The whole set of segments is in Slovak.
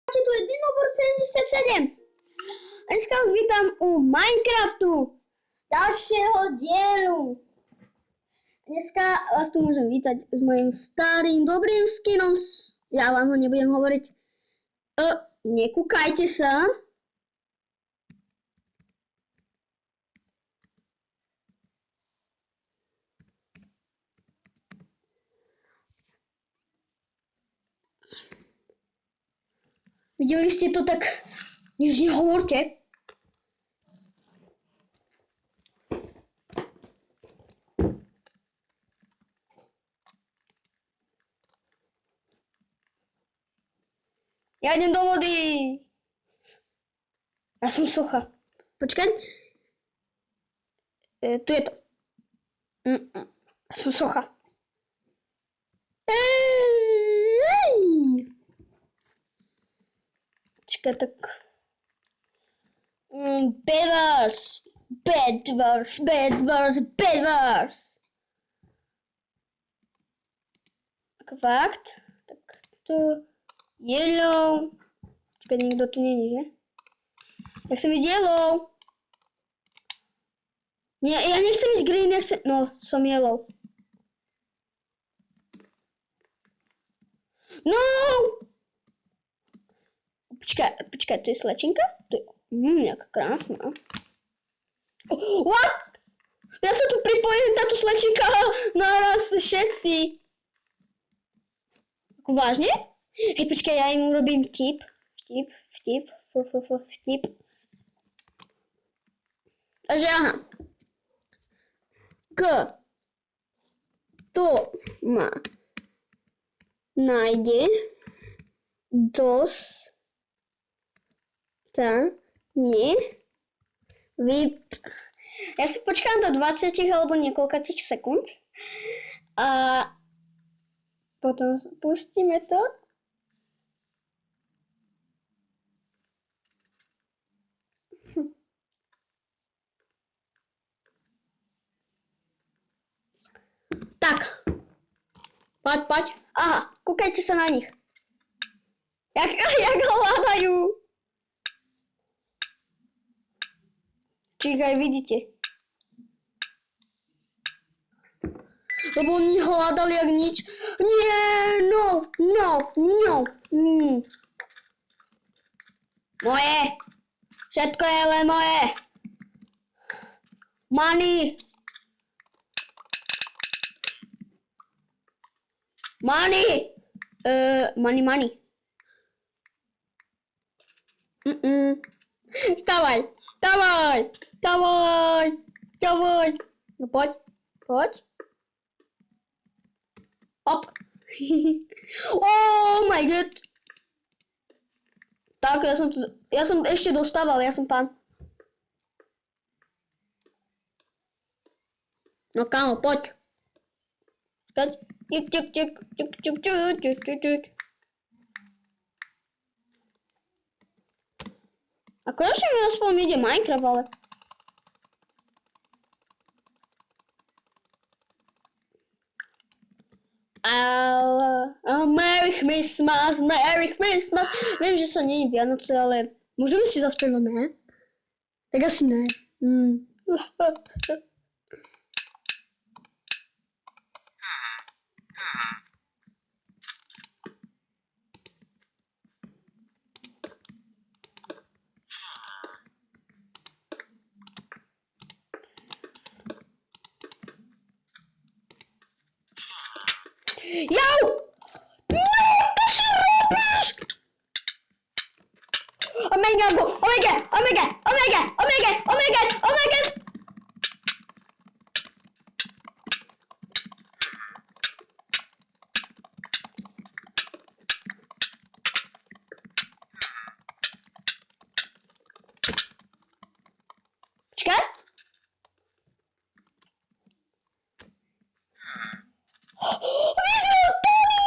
Tu je Dinobor 77. Dneska vás vítam u Minecraftu, ďalšieho dielu. Dneska vás tu môžem vítať s mojím starým dobrým skinom. Ja vám ho nebudem hovoriť. Nekúkajte sa. Videli ste to, tak nič nehovorte. Ja idem do vody. Ja som socha. Počkať. Tu je to. Ja som socha. Počkaj, tak... Bedwars. Fakt. Tak tu... Yellow. Počkaj, nikto tu není, že? Ja chcem byť yellow. Nie, ja nechcem byť green, ja chcem... No, som yellow. No! Počkaj, to je slečinka? To je... nejaká krásna. What? Ja sa tu pripojím, táto slečinka naraz všetci. Ako vážne? Hej, počkaj, ja im urobím vtip. Takže aha. Kto ma nájde dostane Ja si počkám do 20 alebo niekoľkých sekúnd a potom spustíme to. Tak. Poď. Aha, kúkajte sa na nich. Jak hľadajú. Či ich aj vidíte. Lebo oni hľadali jak nič. Nie, no. Moje. Všetko je len moje. Money. Vstávaj. No poď. Hop. Oh my god. Tak, ja som ešte dostával, ja som pán. No kámo, poď. A konečne mi aspoň ide Minecraft, ale... Merry Christmas. Viem, že sa nie je Vianoce, ale môžeme si zaspievať, ne? Tak asi ne. Jau! No, to si robíš! Oh my god! Počkaj. My sme odtali!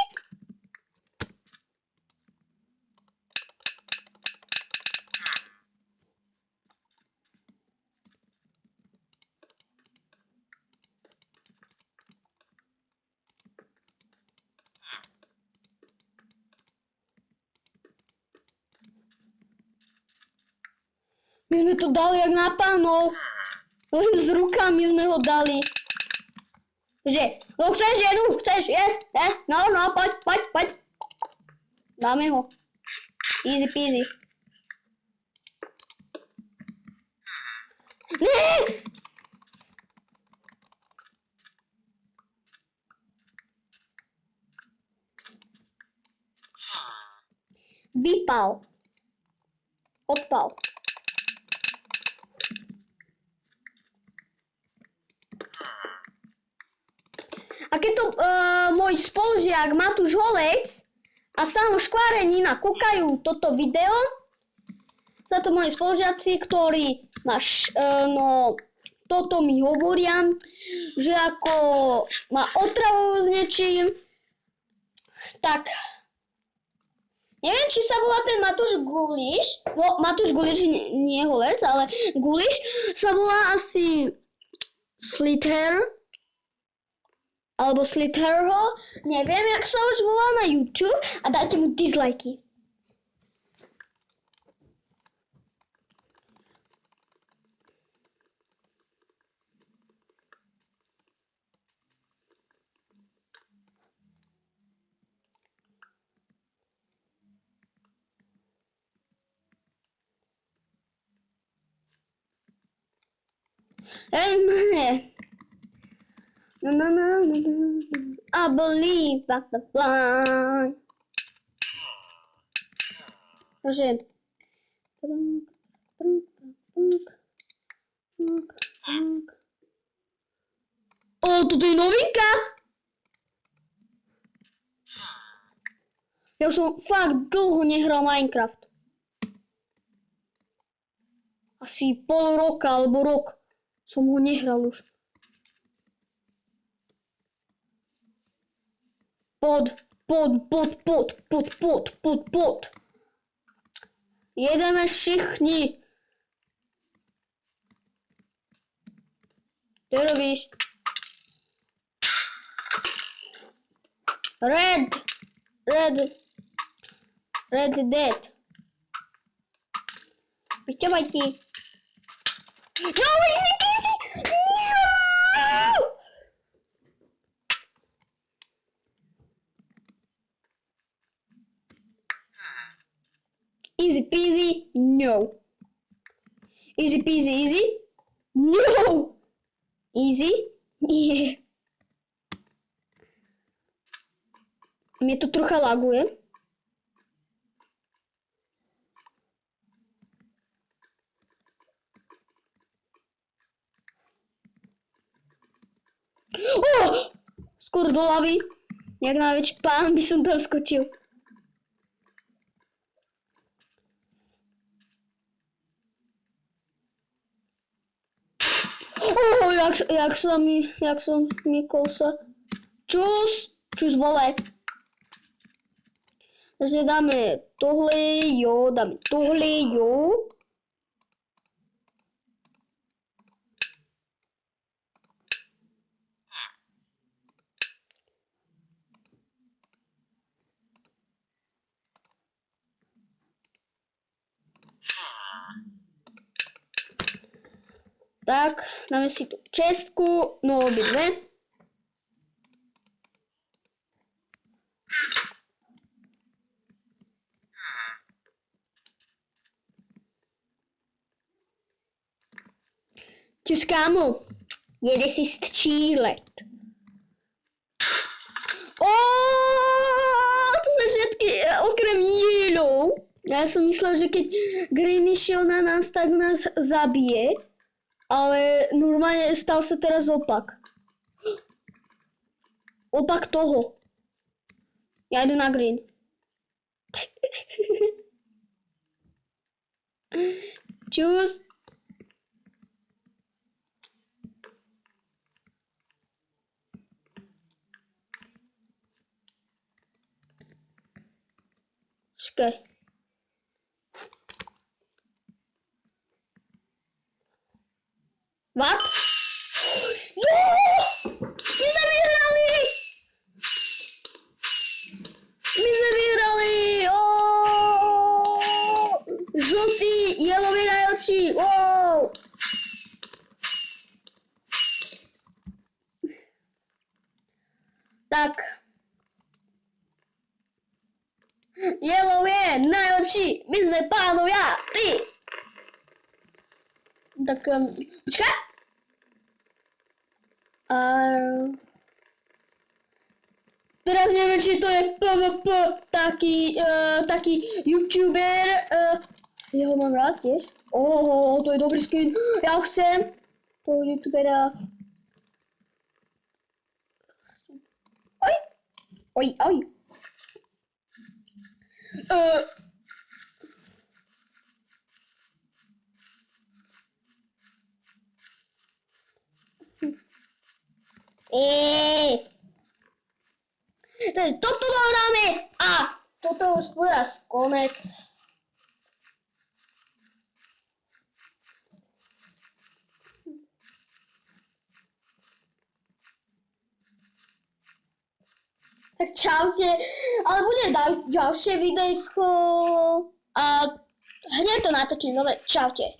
My sme to dali jak na pánov. Len s rukami sme ho dali. Že, no chceš jedu, chceš jesť, no, poď. Dáme ho. Easy peasy. Nie! Vypal. Odpal. A keď to môj spolužiak Matúš Holec a Samo Škvárenina kúkajú toto video, za to moji spolužiaci, ktorí toto mi hovoria, že ako ma otravujú s niečím, tak neviem, či sa volá ten Matúš Guliš, no Matúš Guliš nie je Holec, ale Guliš sa volá asi Slither, alebo Slitherho, neviem, jak sa už volá na YouTube a dajte mu dislajky. I believe butterfly. Takže toto je novinka. Ja už som fakt dlho nehral Minecraft. Asi pol roka alebo rok som ho nehral už. Pod. Jedeme všichni. Čo robíš? Red dead. Pičovajte. No, easy peasy! No! Easy peasy, no. Easy peasy, easy. No! Easy? Nie. Mne to trocha laguje. Skoro do lavy. Jak najväčší pán by som tam skočil. Jak som smykol sa. Čus vole. Takže dáme tohle, jo. Tak, dáme si tu čestku, no obidve. Čus kámo, jede si střílet. To sú všetky okrem yellow. Ja som myslel, že keď Green išiel na nás, tak nás zabije. Ale normálne stal sa teraz opak. Opak toho. Ja idu na green. Čus. Počkaj. What? Jo! My sme vyhrali! Žltý, yellow vyhrajú najlepší, wow. Tak. Yellow je najlepší, my sme pánovia, ty. Tak, počkaj. Teraz neviem, či to je PvP, taký youtuber, jeho mám rád tiež. To je dobrý skin, ja ho chcem, toho youtubera. Oj. Takže toto dohráme a toto už bude asi konec. Tak čaute, ale bude ďalšie videjko a hneď to natočím, dobre, čaute.